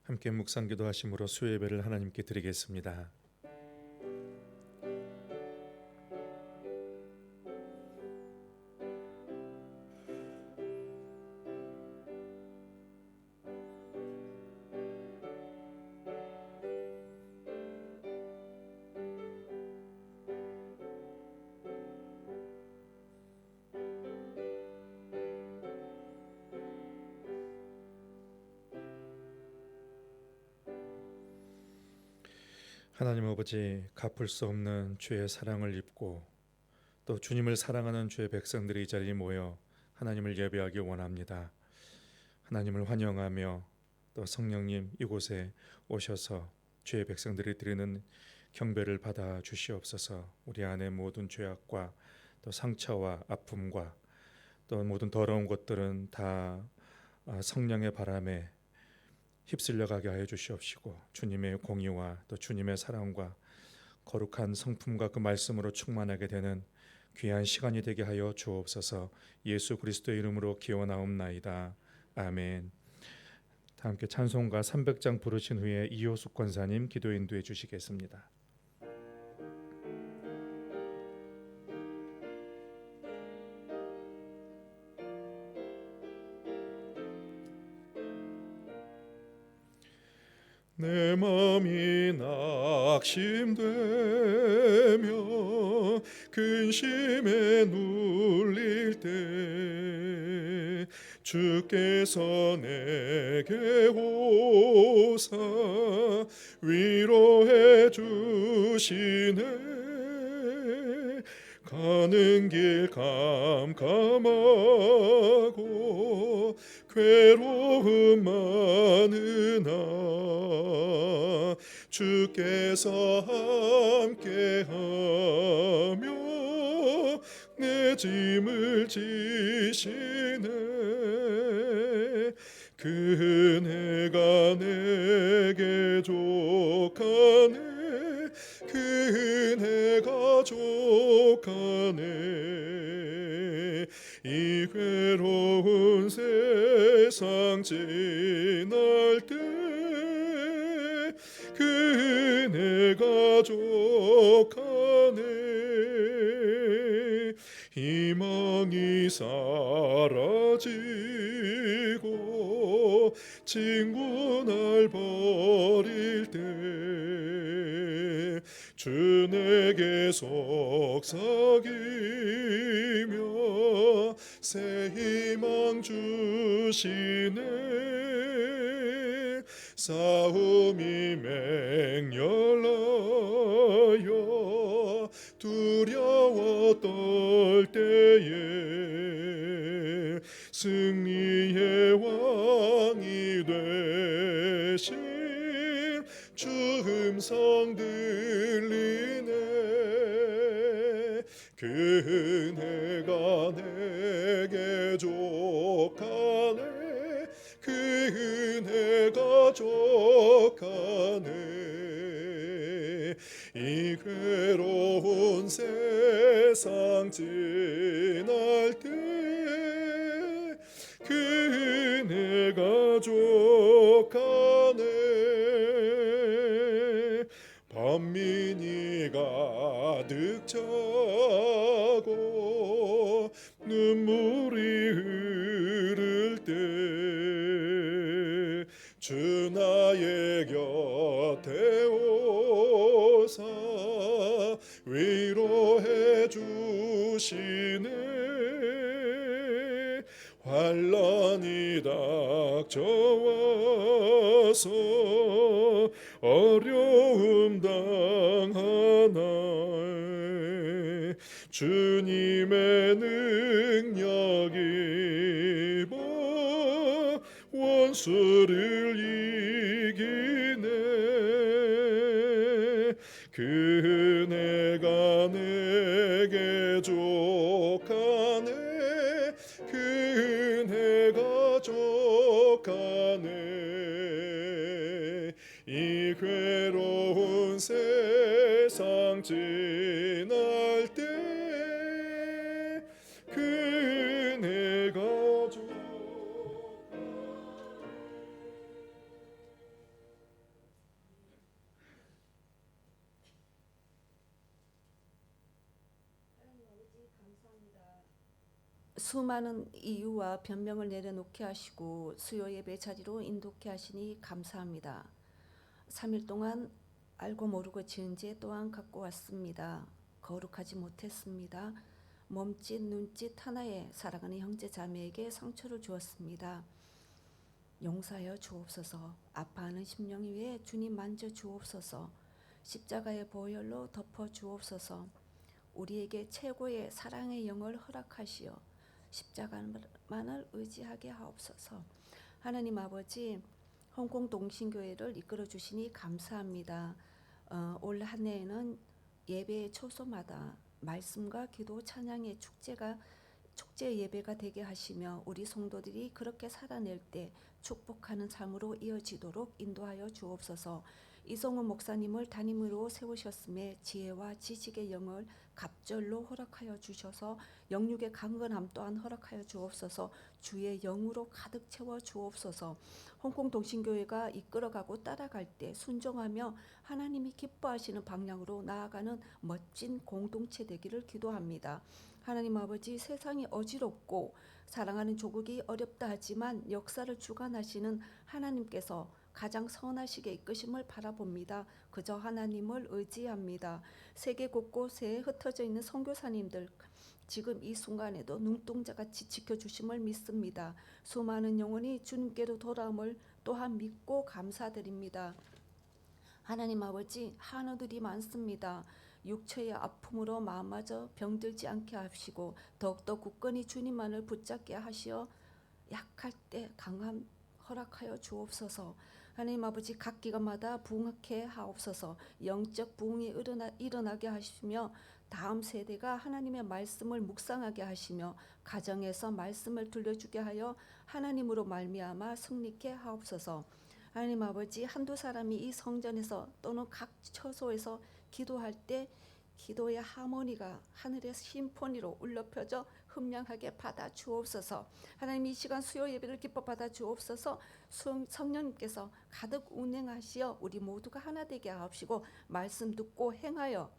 함께 묵상기도 하심으로 수요예배를 하나님께 드리겠습니다. 하나님 아버지, 갚을 수 없는 주의 사랑을 입고 또 주님을 사랑하는 주의 백성들이 이 자리에 모여 하나님을 예배하기 원합니다. 하나님을 환영하며 또 성령님 이곳에 오셔서 주의 백성들이 드리는 경배를 받아 주시옵소서. 우리 안에 모든 죄악과 또 상처와 아픔과 또 모든 더러운 것들은 다 성령의 바람에 휩쓸려가게 하여 주시옵시고, 주님의 공의와 또 주님의 사랑과 거룩한 성품과 그 말씀으로 충만하게 되는 귀한 시간이 되게 하여 주옵소서. 예수 그리스도의 이름으로 기원하옵나이다. 아멘. 다 함께 찬송가 300장 부르신 후에 이호숙 권사님 기도 인도해 주시겠습니다. 내 맘이 낙심되며 근심에 눌릴 때 주께서 내게 오사 위로해 주시네. 가는 길 캄캄하고 괴로움 많으나 주께서 함께하며 내 짐을 지시네. 그 은혜가 내게 족하네. 그 은혜가 족하네. 이 괴로운 세상 지날 때 그 은혜가 족하네. 희망이 사라지고 친구 날 버릴 때 주 내게 속삭이며 새 희망 주시네. 싸움이 맹렬하여 두려워 떨 때에 승리의 왕이 되신 주 음성 들리네. 그 은혜가 내게 족하네. 그 은혜가 족하네. 이 괴로운 세상 지날 때 그 은혜가 족하네. 반민이 가득 차고 눈물이 흐를 때 주 나의 곁에 오사 위로해 주시네. 환난이 닥쳐와서 어려움 당하나 주님의 능력이 원수를 이기네. 그 은혜가 내게 족하네. 그 은혜가 족하네. 이 괴로운 세상 지날 때 그 은혜가 족하네. 수많은 이유와 변명을 내려놓게 하시고 수요 예배 자리로 인도케 하시니 감사합니다. 3일 동안 알고 모르고 지은 죄 또한 갖고 왔습니다. 거룩하지 못했습니다. 몸짓 눈짓 하나에 사랑하는 형제 자매에게 상처를 주었습니다. 용서하여 주옵소서. 아파하는 심령 위에 주님 만져 주옵소서. 십자가의 보혈로 덮어 주옵소서. 우리에게 최고의 사랑의 영을 허락하시어 십자가만을 의지하게 하옵소서. 하나님 아버지, 홍콩 동신교회를 이끌어 주시니 감사합니다. 올 한 해에는 예배 초소마다 말씀과 기도 찬양의 축제 예배가 되게 하시며 우리 성도들이 그렇게 살아낼 때 축복하는 삶으로 이어지도록 인도하여 주옵소서. 이성훈 목사님을 담임으로 세우셨음에 지혜와 지식의 영을 갑절로 허락하여 주셔서 영육의 강건함 또한 허락하여 주옵소서. 주의 영으로 가득 채워 주옵소서. 홍콩 동신교회가 이끌어가고 따라갈 때 순종하며 하나님이 기뻐하시는 방향으로 나아가는 멋진 공동체 되기를 기도합니다. 하나님 아버지, 세상이 어지럽고 사랑하는 조국이 어렵다 하지만 역사를 주관하시는 하나님께서 가장 선하시게 이끄심을 바라봅니다. 그저 하나님을 의지합니다. 세계 곳곳에 흩어져 있는 선교사님들 지금 이 순간에도 눈동자같이 지켜주심을 믿습니다. 수많은 영혼이 주님께로 돌아옴을 또한 믿고 감사드립니다. 하나님 아버지, 한우들이 많습니다. 육체의 아픔으로 마음마저 병들지 않게 하시고 더욱더 굳건히 주님만을 붙잡게 하시어 약할 때 강함 허락하여 주옵소서. 하나님 아버지, 각 기관마다 부흥하게 하옵소서. 영적 부흥이 일어나게 하시며 다음 세대가 하나님의 말씀을 묵상하게 하시며 가정에서 말씀을 들려주게 하여 하나님으로 말미암아 승리케 하옵소서. 하나님 아버지, 한두 사람이 이 성전에서 또는 각 처소에서 기도할 때 기도의 하모니가 하늘의 심포니로 울려 펴져 흠량하게 받아 주옵소서. 하나님, 이 시간 수요 예배를 기뻐 받아 주옵소서. 성령님께서 가득 운행하시어 우리 모두가 하나 되게 하옵시고 말씀 듣고 행하여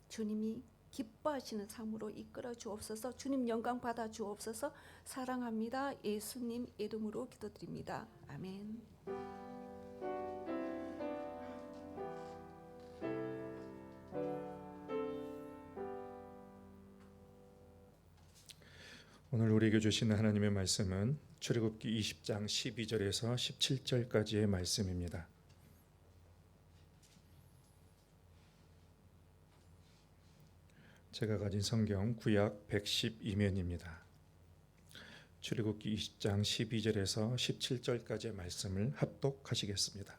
주님이 기뻐하시는 삶으로 이끌어 주옵소서. 주님 영광 받아 주옵소서. 사랑합니다. 예수님 이름으로 기도드립니다. 아멘. 오늘 우리에게 주시는 하나님의 말씀은 출애굽기 20장 12절에서 17절까지의 말씀입니다. 제가 가진 성경 구약 112면입니다. 출애굽기 20장 12절에서 17절까지의 말씀을 합독하시겠습니다.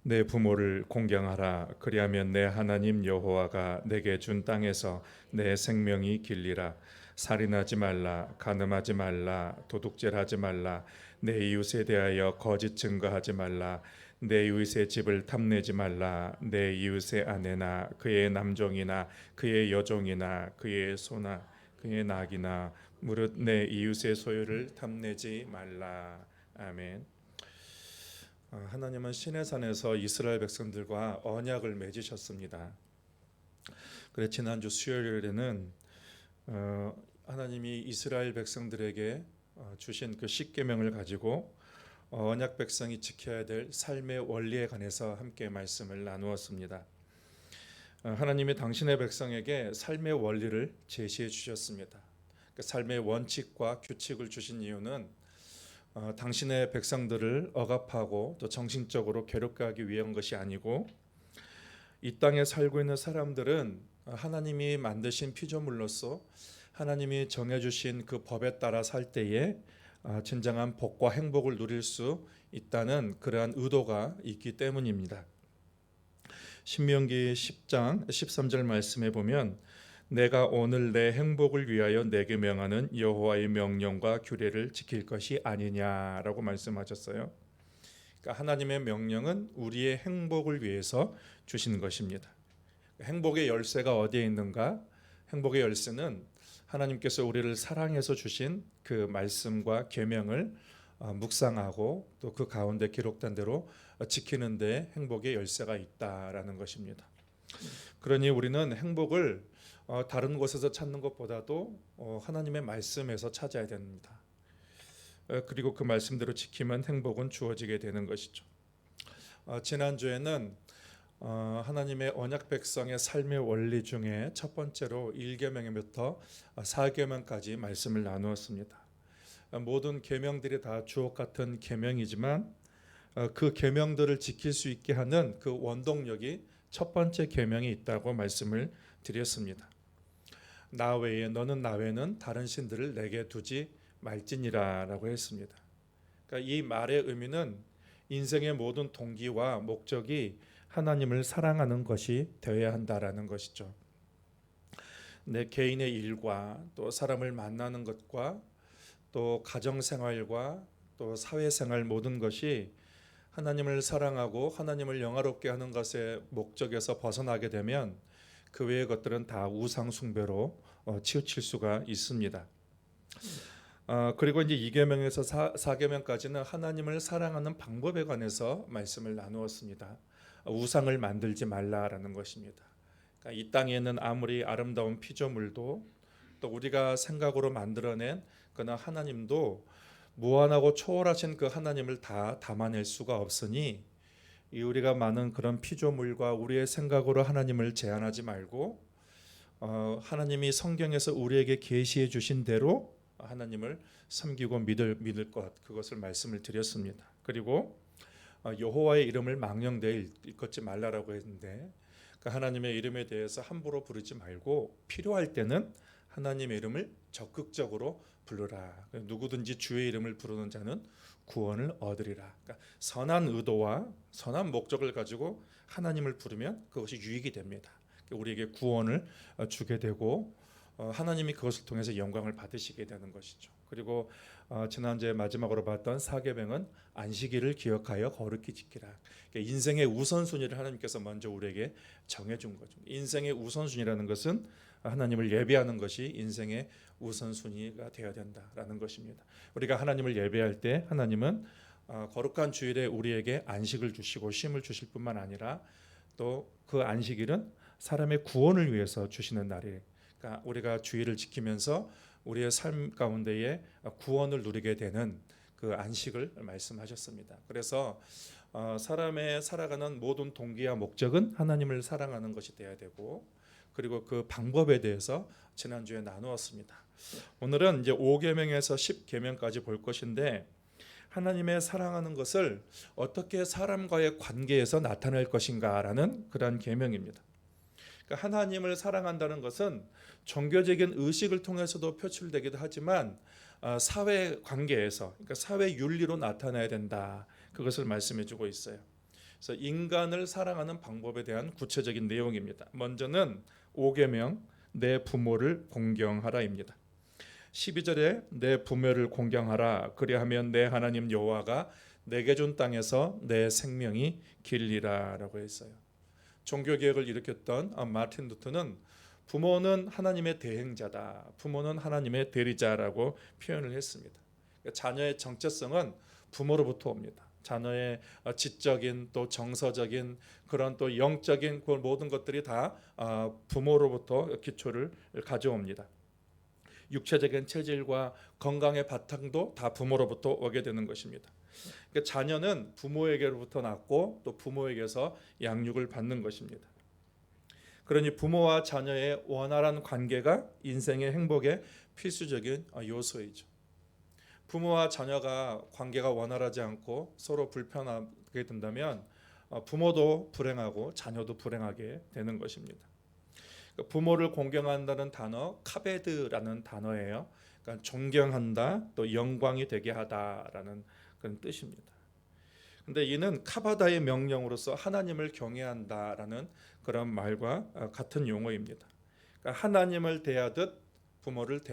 내 부모를 공경하라. 그리하면 내 하나님 여호와가 내게 준 땅에서 내 생명이 길리라. 살인하지 말라. 간음하지 말라. 도둑질하지 말라. 내 이웃에 대하여 거짓 증거하지 말라. 내 이웃의 집을 탐내지 말라. 내 이웃의 아내나 그의 남종이나 그의 여종이나 그의 소나 그의 낙이나 무릇 내 이웃의 소유를 탐내지 말라. 아멘. 하나님은 시내산에서 이스라엘 백성들과 언약을 맺으셨습니다. 그래 지난주 수요일에는 하나님이 이스라엘 백성들에게 주신 그 십계명을 가지고 언약 백성이 지켜야 될 삶의 원리에 관해서 함께 말씀을 나누었습니다. 하나님이 당신의 백성에게 삶의 원리를 제시해 주셨습니다. 그 삶의 원칙과 규칙을 주신 이유는 당신의 백성들을 억압하고 또 정신적으로 괴롭게 하기 위한 것이 아니고 이 땅에 살고 있는 사람들은 하나님이 만드신 피조물로서 하나님이 정해주신 그 법에 따라 살 때에 진정한 복과 행복을 누릴 수 있다는 그러한 의도가 있기 때문입니다. 신명기 10장 13절 말씀에 보면 내가 오늘 내 행복을 위하여 내게 명하는 여호와의 명령과 규례를 지킬 것이 아니냐라고 말씀하셨어요. 그러니까 하나님의 명령은 우리의 행복을 위해서 주신 것입니다. 행복의 열쇠가 어디에 있는가? 행복의 열쇠는 하나님께서 우리를 사랑해서 주신 그 말씀과 계명을 묵상하고 또 그 가운데 기록된 대로 지키는 데 행복의 열쇠가 있다라는 것입니다. 그러니 우리는 행복을 다른 곳에서 찾는 것보다도 하나님의 말씀에서 찾아야 됩니다. 그리고 그 말씀대로 지키면 행복은 주어지게 되는 것이죠. 지난주에는 하나님의 언약 백성의 삶의 원리 중에 첫 번째로 1계명부터 4계명까지 말씀을 나누었습니다. 모든 계명들이 다 주옥 같은 계명이지만 그 계명들을 지킬 수 있게 하는 그 원동력이 첫 번째 계명이 있다고 말씀을 드렸습니다. 나 외에 너는 나 외에는 다른 신들을 내게 두지 말지니라라고 했습니다. 그러니까 이 말의 의미는 인생의 모든 동기와 목적이 하나님을 사랑하는 것이 되어야 한다라는 것이죠. 내 개인의 일과 또 사람을 만나는 것과 또 가정생활과 또 사회생활 모든 것이 하나님을 사랑하고 하나님을 영화롭게 하는 것의 목적에서 벗어나게 되면 그 외의 것들은 다 우상 숭배로 치우칠 수가 있습니다. 그리고 이제 2계명에서 4계명까지는 하나님을 사랑하는 방법에 관해서 말씀을 나누었습니다. 우상을 만들지 말라라는 것입니다. 그러니까 이 땅에는 아무리 아름다운 피조물도 또 우리가 생각으로 만들어낸 그러나 하나님도 무한하고 초월하신 그 하나님을 다 담아낼 수가 없으니 우리가 많은 그런 피조물과 우리의 생각으로 하나님을 제한하지 말고 하나님이 성경에서 우리에게 계시해 주신 대로 하나님을 섬기고 믿을 것, 그것을 말씀을 드렸습니다. 그리고 여호와의 이름을 망령되이 일컫지 말라라고 했는데 그 하나님의 이름에 대해서 함부로 부르지 말고 필요할 때는 하나님의 이름을 적극적으로 부르라. 누구든지 주의 이름을 부르는 자는 구원을 얻으리라. 그러니까 선한 의도와 선한 목적을 가지고 하나님을 부르면 그것이 유익이 됩니다. 우리에게 구원을 주게 되고 하나님이 그것을 통해서 영광을 받으시게 되는 것이죠. 그리고 지난주에 마지막으로 봤던 4계명은 안식일을 기억하여 거룩히 지키라. 그러니까 인생의 우선순위를 하나님께서 먼저 우리에게 정해준 거죠. 인생의 우선순위라는 것은 하나님을 예배하는 것이 인생의 우선순위가 되어야 된다라는 것입니다. 우리가 하나님을 예배할 때 하나님은 거룩한 주일에 우리에게 안식을 주시고 쉼을 주실 뿐만 아니라 또 그 안식일은 사람의 구원을 위해서 주시는 날이에요. 그러니까 우리가 주일을 지키면서 우리의 삶 가운데에 구원을 누리게 되는 그 안식을 말씀하셨습니다. 그래서 사람의 살아가는 모든 동기와 목적은 하나님을 사랑하는 것이 되어야 되고 그리고 그 방법에 대해서 지난주에 나누었습니다. 오늘은 이제 5계명에서 10계명까지 볼 것인데 하나님의 사랑하는 것을 어떻게 사람과의 관계에서 나타낼 것인가라는 그런 계명입니다. 그러니까 하나님을 사랑한다는 것은 종교적인 의식을 통해서도 표출되기도 하지만 사회 관계에서 그러니까 사회 윤리로 나타나야 된다. 그것을 말씀해주고 있어요. 그래서 인간을 사랑하는 방법에 대한 구체적인 내용입니다. 먼저는 5계명 내 부모를 공경하라입니다. 12절에 내 부모를 공경하라 그리하면 내 하나님 여호와가 내게 준 땅에서 내 생명이 길리라라고 했어요. 종교개혁을 일으켰던 마틴 루터는 부모는 하나님의 대행자다. 부모는 하나님의 대리자라고 표현을 했습니다. 자녀의 정체성은 부모로부터 옵니다. 자녀의 지적인 또 정서적인 그런 또 영적인 그 모든 것들이 다 부모로부터 기초를 가져옵니다. 육체적인 체질과 건강의 바탕도 다 부모로부터 오게 되는 것입니다. 그러니까 자녀는 부모에게로부터 낳고 또 부모에게서 양육을 받는 것입니다. 그러니 부모와 자녀의 원활한 관계가 인생의 행복의 필수적인 요소이죠. 부모와 자녀가 관계가 원활하지 않고 서로 불편하게 된다면 부모도 불행하고 자녀도 불행하게 되는 것입니다. 부모를 공경한다는 단어 카베드라는 단어예요. 그러니까 존경한다, 또 영광이 되게 하다라는 그런 뜻입니다. 근데 이는 카바다의 명령으로서 하나님을 경외한다라는 그런 말과 같은 용어입니다. 그러니까 하나님을 대하듯 부모를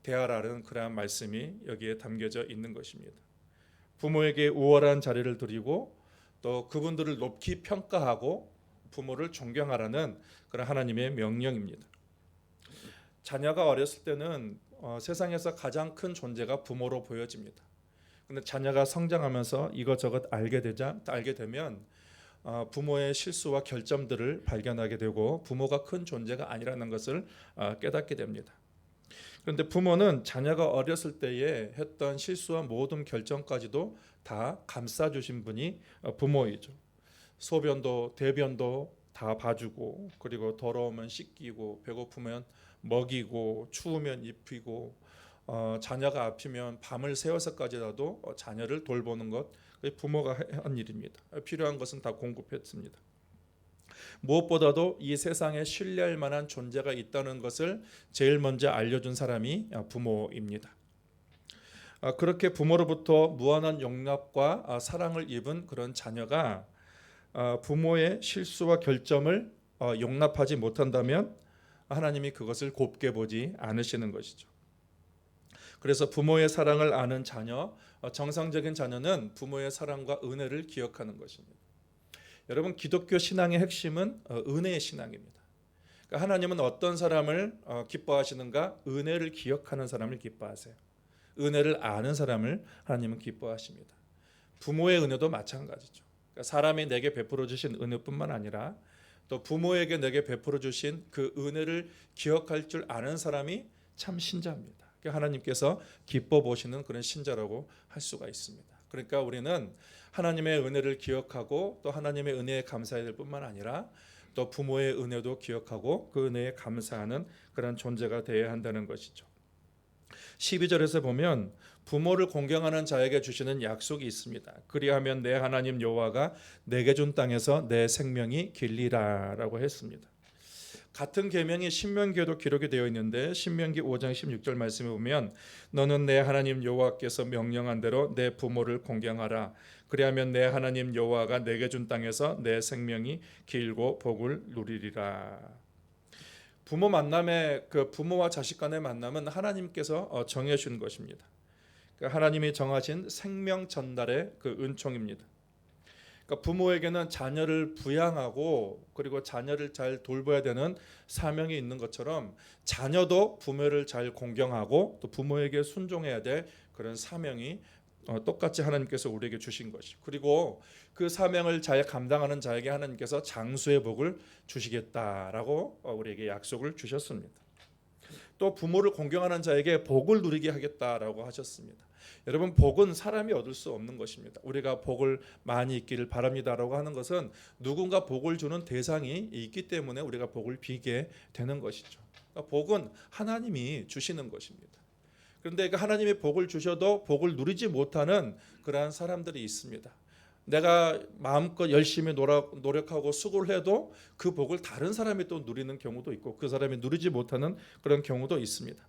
대하라는 그러한 말씀이 여기에 담겨져 있는 것입니다. 부모에게 우월한 자리를 드리고 또 그분들을 높이 평가하고 부모를 존경하라는 그런 하나님의 명령입니다. 자녀가 어렸을 때는 세상에서 가장 큰 존재가 부모로 보여집니다. 근데 자녀가 성장하면서 이것저것 알게 되면 부모의 실수와 결점들을 발견하게 되고 부모가 큰 존재가 아니라는 것을 깨닫게 됩니다. 그런데 부모는 자녀가 어렸을 때에 했던 실수와 모든 결정까지도 다 감싸주신 분이 부모이죠. 소변도 대변도 다 봐주고, 그리고 더러우면 씻기고, 배고프면 먹이고, 추우면 입히고, 자녀가 아프면 밤을 새워서까지라도 자녀를 돌보는 것, 그게 부모가 한 일입니다. 필요한 것은 다 공급했습니다. 무엇보다도 이 세상에 신뢰할 만한 존재가 있다는 것을 제일 먼저 알려준 사람이 부모입니다. 그렇게 부모로부터 무한한 용납과 사랑을 입은 그런 자녀가 부모의 실수와 결점을 용납하지 못한다면 하나님이 그것을 곱게 보지 않으시는 것이죠. 그래서 부모의 사랑을 아는 자녀, 정상적인 자녀는 부모의 사랑과 은혜를 기억하는 것입니다. 여러분, 기독교 신앙의 핵심은 은혜의 신앙입니다. 그러니까 하나님은 어떤 사람을 기뻐하시는가? 은혜를 기억하는 사람을 기뻐하세요. 은혜를 아는 사람을 하나님은 기뻐하십니다. 부모의 은혜도 마찬가지죠. 그러니까 사람이 내게 베풀어 주신 은혜뿐만 아니라 또 부모에게 내게 베풀어 주신 그 은혜를 기억할 줄 아는 사람이 참 신자입니다. 그러니까 하나님께서 기뻐 보시는 그런 신자라고 할 수가 있습니다. 그러니까 우리는 하나님의 은혜를 기억하고 또 하나님의 은혜에 감사해야 될 뿐만 아니라 또 부모의 은혜도 기억하고 그 은혜에 감사하는 그런 존재가 되어야 한다는 것이죠. 12절에서 보면 부모를 공경하는 자에게 주시는 약속이 있습니다. 그리하면 내 하나님 여호와가 내게 준 땅에서 내 생명이 길리라라고 했습니다. 같은 계명이 신명기에도 기록이 되어 있는데 신명기 5장 16절 말씀에 보면 너는 내 하나님 여호와께서 명령한 대로 내 부모를 공경하라. 그리하면 내 하나님 여호와가 내게 준 땅에서 내 생명이 길고 복을 누리리라. 부모 만남의 그 부모와 자식 간의 만남은 하나님께서 정해 주신 것입니다. 하나님이 정하신 생명 전달의 그 은총입니다. 그러니까 부모에게는 자녀를 부양하고 그리고 자녀를 잘 돌봐야 되는 사명이 있는 것처럼 자녀도 부모를 잘 공경하고 또 부모에게 순종해야 될 그런 사명이 똑같이 하나님께서 우리에게 주신 것이고, 그리고 그 사명을 잘 감당하는 자에게 하나님께서 장수의 복을 주시겠다라고 우리에게 약속을 주셨습니다. 또 부모를 공경하는 자에게 복을 누리게 하겠다라고 하셨습니다. 여러분, 복은 사람이 얻을 수 없는 것입니다. 우리가 복을 많이 있기를 바랍니다라고 하는 것은 누군가 복을 주는 대상이 있기 때문에 우리가 복을 비게 되는 것이죠. 그러니까 복은 하나님이 주시는 것입니다. 그런데 하나님이 복을 주셔도 복을 누리지 못하는 그러한 사람들이 있습니다. 내가 마음껏 열심히 노력하고 수고를 해도 그 복을 다른 사람이 또 누리는 경우도 있고 그 사람이 누리지 못하는 그런 경우도 있습니다.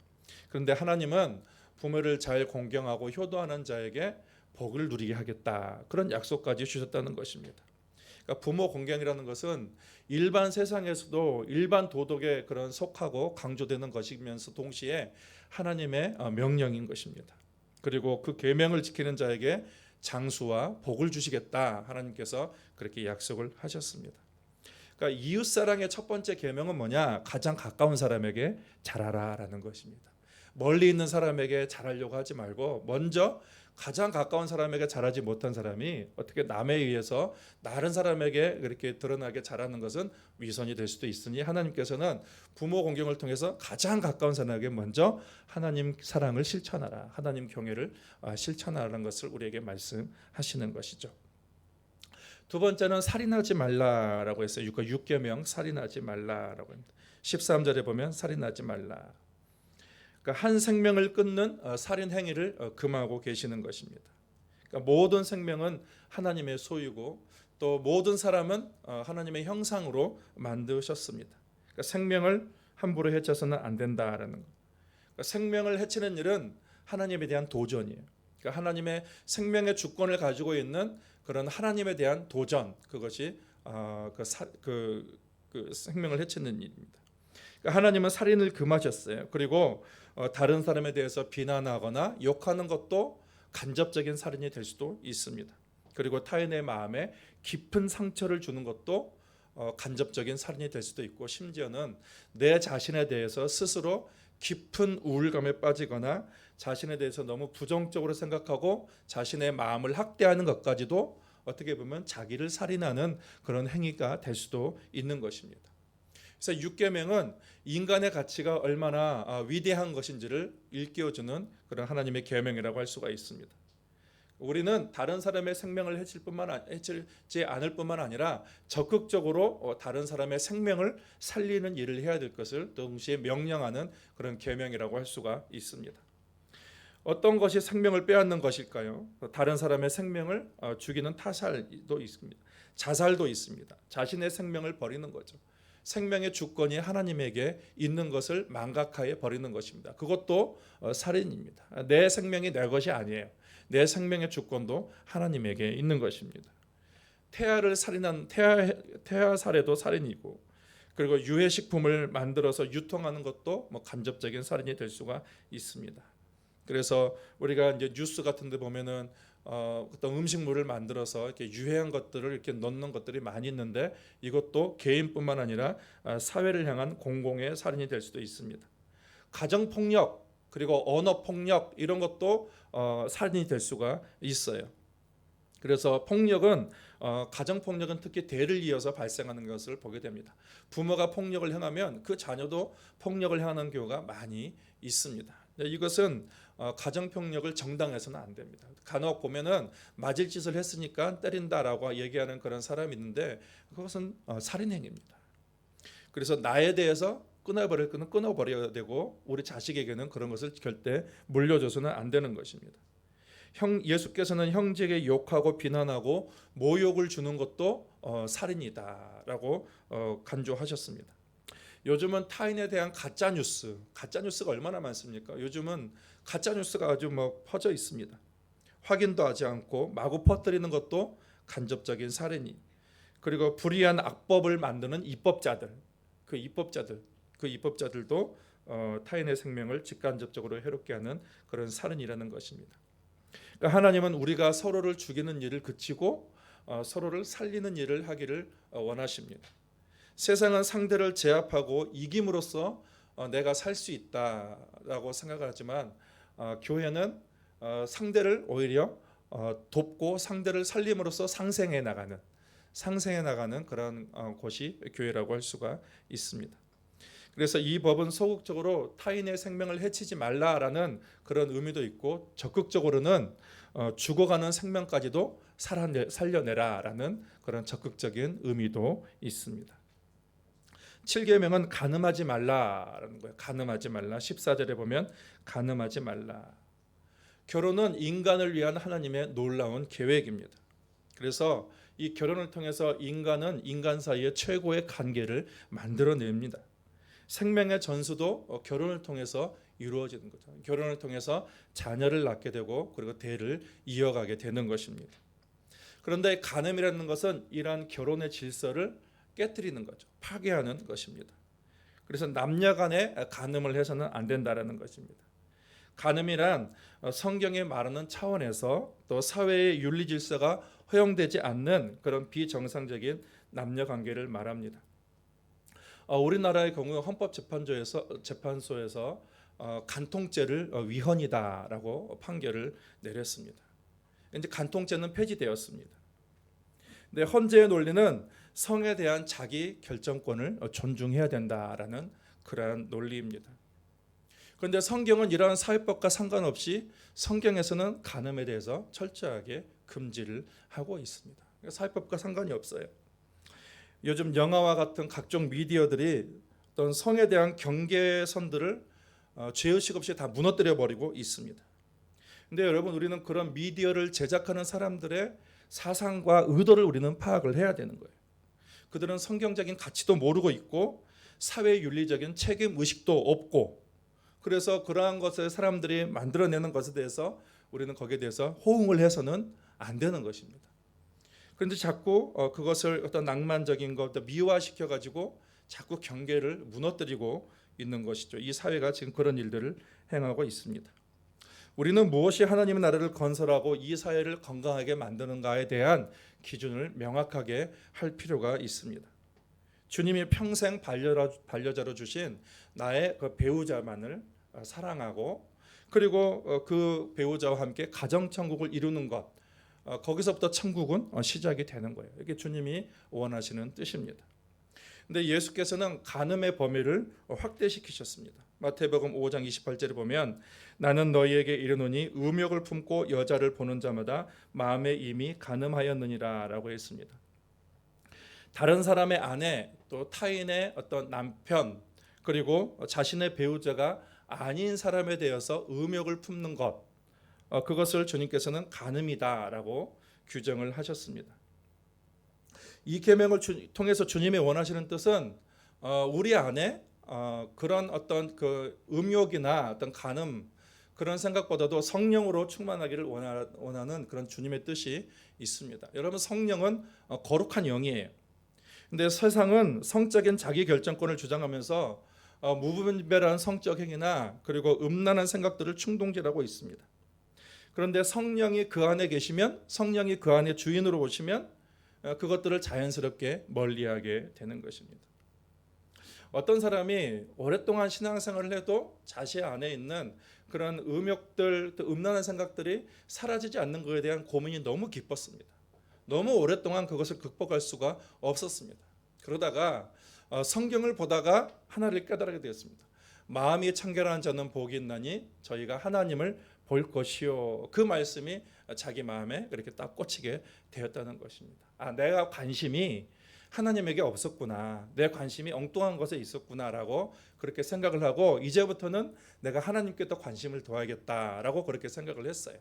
그런데 하나님은 부모를 잘 공경하고 효도하는 자에게 복을 누리게 하겠다, 그런 약속까지 주셨다는 것입니다. 그러니까 부모 공경이라는 것은 일반 세상에서도 일반 도덕에 그런 속하고 강조되는 것이면서 동시에 하나님의 명령인 것입니다. 그리고 그 계명을 지키는 자에게 장수와 복을 주시겠다, 하나님께서 그렇게 약속을 하셨습니다. 그러니까 이웃 사랑의 첫 번째 계명은 뭐냐? 가장 가까운 사람에게 잘하라라는 것입니다. 멀리 있는 사람에게 잘하려고 하지 말고 먼저 가장 가까운 사람에게 잘하지 못한 사람이 어떻게 남에 의해서 다른 사람에게 그렇게 드러나게 잘하는 것은 위선이 될 수도 있으니 하나님께서는 부모 공경을 통해서 가장 가까운 사람에게 먼저 하나님 사랑을 실천하라, 하나님 경외를 실천하라는 것을 우리에게 말씀하시는 것이죠. 두 번째는 살인하지 말라라고 했어요. 6계명 살인하지 말라라고 합니다. 13절에 보면 살인하지 말라. 그러니까 한 생명을 끊는 살인 행위를 금하고 계시는 것입니다. 그러니까 모든 생명은 하나님의 소유고 또 모든 사람은 하나님의 형상으로 만드셨습니다. 그러니까 생명을 함부로 해쳐서는 안 된다라는 것. 그러니까 생명을 해치는 일은 하나님에 대한 도전이에요. 그러니까 하나님의 생명의 주권을 가지고 있는 그런 하나님에 대한 도전, 그것이 그 생명을 해치는 일입니다. 그러니까 하나님은 살인을 금하셨어요. 그리고 다른 사람에 대해서 비난하거나 욕하는 것도 간접적인 살인이 될 수도 있습니다. 그리고 타인의 마음에 깊은 상처를 주는 것도 간접적인 살인이 될 수도 있고, 심지어는 내 자신에 대해서 스스로 깊은 우울감에 빠지거나 자신에 대해서 너무 부정적으로 생각하고 자신의 마음을 학대하는 것까지도 어떻게 보면 자기를 살인하는 그런 행위가 될 수도 있는 것입니다. 그래서 6계명은 인간의 가치가 얼마나 위대한 것인지를 일깨워주는 그런 하나님의 계명이라고 할 수가 있습니다. 우리는 다른 사람의 생명을 해치지 않을 뿐만 아니라 적극적으로 다른 사람의 생명을 살리는 일을 해야 될 것을 동시에 명령하는 그런 계명이라고 할 수가 있습니다. 어떤 것이 생명을 빼앗는 것일까요? 다른 사람의 생명을 죽이는 타살도 있습니다. 자살도 있습니다. 자신의 생명을 버리는 거죠. 생명의 주권이 하나님에게 있는 것을 망각하여 버리는 것입니다. 그것도 살인입니다. 내 생명이 내 것이 아니에요. 내 생명의 주권도 하나님에게 있는 것입니다. 태아를 살인한 태아 살해도 살인이고, 그리고 유해식품을 만들어서 유통하는 것도 간접적인 살인이 될 수가 있습니다. 그래서 우리가 이제 뉴스 같은데 보면은 어떤 음식물을 만들어서 이렇게 유해한 것들을 이렇게 넣는 것들이 많이 있는데, 이것도 개인뿐만 아니라 사회를 향한 공공의 살인이 될 수도 있습니다. 가정 폭력, 그리고 언어 폭력, 이런 것도 살인이 될 수가 있어요. 그래서 폭력은 가정 폭력은 특히 대를 이어서 발생하는 것을 보게 됩니다. 부모가 폭력을 행하면 그 자녀도 폭력을 행하는 경우가 많이 있습니다. 이것은 가정 폭력을 정당해서는 안 됩니다. 간혹 보면은 맞을 짓을 했으니까 때린다라고 얘기하는 그런 사람이 있는데, 그것은 살인 행위입니다. 그래서 나에 대해서 끊어버릴 것은 끊어버려야 되고, 우리 자식에게는 그런 것을 절대 물려줘서는 안 되는 것입니다. 예수께서는 형제에게 욕하고 비난하고 모욕을 주는 것도 살인이다라고 간주하셨습니다. 요즘은 타인에 대한 가짜 뉴스가 얼마나 많습니까? 요즘은 가짜 뉴스가 아주 퍼져 있습니다. 확인도 하지 않고 마구 퍼뜨리는 것도 간접적인 살인이, 그리고 불의한 악법을 만드는 입법자들, 그 입법자들도 타인의 생명을 직간접적으로 해롭게 하는 그런 살인이라는 것입니다. 그러니까 하나님은 우리가 서로를 죽이는 일을 그치고 서로를 살리는 일을 하기를 원하십니다. 세상은 상대를 제압하고 이김으로써 내가 살 수 있다라고 생각하지만, 교회는 상대를 오히려 돕고 상대를 살림으로써 상생해 나가는 그런 곳이 교회라고 할 수가 있습니다. 그래서 이 법은 소극적으로 타인의 생명을 해치지 말라라는 그런 의미도 있고, 적극적으로는 죽어가는 생명까지도 살려내라라는 그런 적극적인 의미도 있습니다. 7계명은 간음하지 말라라는 거예요. 간음하지 말라. 14절에 보면 간음하지 말라. 결혼은 인간을 위한 하나님의 놀라운 계획입니다. 그래서 이 결혼을 통해서 인간은 인간 사이의 최고의 관계를 만들어냅니다. 생명의 전수도 결혼을 통해서 이루어지는 거죠. 결혼을 통해서 자녀를 낳게 되고, 그리고 대를 이어가게 되는 것입니다. 그런데 간음이라는 것은 이러한 결혼의 질서를 깨뜨리는 거죠. 파괴하는 것입니다. 그래서 남녀 간에 간음을 해서는 안 된다라는 것입니다. 간음이란 성경에 말하는 차원에서 또 사회의 윤리 질서가 허용되지 않는 그런 비정상적인 남녀 관계를 말합니다. 우리나라의 경우 헌법재판소에서 간통죄를 위헌이다라고 판결을 내렸습니다. 이제 간통죄는 폐지되었습니다. 근데 헌재의 논리는 성에 대한 자기 결정권을 존중해야 된다라는 그러한 논리입니다. 그런데 성경은 이러한 사회법과 상관없이 성경에서는 간음에 대해서 철저하게 금지를 하고 있습니다. 사회법과 상관이 없어요. 요즘 영화와 같은 각종 미디어들이 어떤 성에 대한 경계선들을 죄의식 없이 다 무너뜨려 버리고 있습니다. 근데 여러분, 우리는 그런 미디어를 제작하는 사람들의 사상과 의도를 우리는 파악을 해야 되는 거예요. 그들은 성경적인 가치도 모르고 있고 사회 윤리적인 책임 의식도 없고, 그래서 그러한 것을 사람들이 만들어내는 것에 대해서 우리는 거기에 대해서 호응을 해서는 안 되는 것입니다. 그런데 자꾸 그것을 어떤 낭만적인 것, 미화시켜 가지고 자꾸 경계를 무너뜨리고 있는 것이죠. 이 사회가 지금 그런 일들을 행하고 있습니다. 우리는 무엇이 하나님의 나라를 건설하고 이 사회를 건강하게 만드는가에 대한 기준을 명확하게 할 필요가 있습니다. 주님이 평생 반려자로 주신 나의 그 배우자만을 사랑하고, 그리고 그 배우자와 함께 가정천국을 이루는 것, 거기서부터 천국은 시작이 되는 거예요. 이게 주님이 원하시는 뜻입니다. 근데 예수께서는 간음의 범위를 확대시키셨습니다. 마태복음 5장 28절에 보면 나는 너희에게 이르노니 음욕을 품고 여자를 보는 자마다 마음에 이미 간음하였느니라 라고 했습니다. 다른 사람의 아내 또 타인의 어떤 남편 그리고 자신의 배우자가 아닌 사람에 대해서 음욕을 품는 것, 그것을 주님께서는 간음이다라고 규정을 하셨습니다. 이 계명을 통해서 주님이 원하시는 뜻은 우리 안에 그런 어떤 그 음욕이나 어떤 간음 그런 생각보다도 성령으로 충만하기를 원하는 그런 주님의 뜻이 있습니다. 여러분, 성령은 거룩한 영이에요. 근데 세상은 성적인 자기 결정권을 주장하면서 무분별한 성적 행위나 그리고 음란한 생각들을 충동질하고 있습니다. 그런데 성령이 그 안에 계시면, 성령이 그 안에 주인으로 오시면 그것들을 자연스럽게 멀리하게 되는 것입니다. 어떤 사람이 오랫동안 신앙생활을 해도 자신 안에 있는 그런 음욕들, 음란한 생각들이 사라지지 않는 것에 대한 고민이 너무 깊었습니다. 너무 오랫동안 그것을 극복할 수가 없었습니다. 그러다가 성경을 보다가 하나를 깨달게 되었습니다. 마음이 청결한 자는 복이 있나니 저희가 하나님을 볼 것이요. 그 말씀이 자기 마음에 그렇게 딱 꽂히게 되었다는 것입니다. 내가 관심이 하나님에게 없었구나. 내 관심이 엉뚱한 것에 있었구나라고 그렇게 생각을 하고 이제부터는 내가 하나님께 더 관심을 둬야겠다라고 그렇게 생각을 했어요.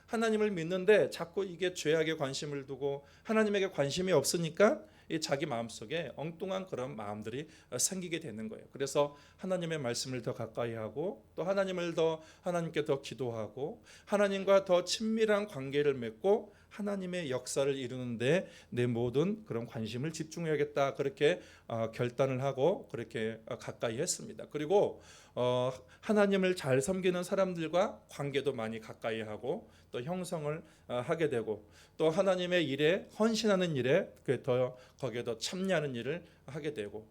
하나님을 믿는데 자꾸 이게 죄악에 관심을 두고 하나님에게 관심이 없으니까 이 자기 마음속에 엉뚱한 그런 마음들이 생기게 되는 거예요. 그래서 하나님의 말씀을 더 가까이 하고 또 하나님께 더 기도하고 하나님과 더 친밀한 관계를 맺고 하나님의 역사를 이루는데 내 모든 그런 관심을 집중해야겠다 그렇게 결단을 하고 그렇게 가까이 했습니다. 그리고 하나님을 잘 섬기는 사람들과 관계도 많이 가까이 하고 또 형성을 하게 되고 또 하나님의 일에 헌신하는 일에 더 거기에 더 참여하는 일을 하게 되고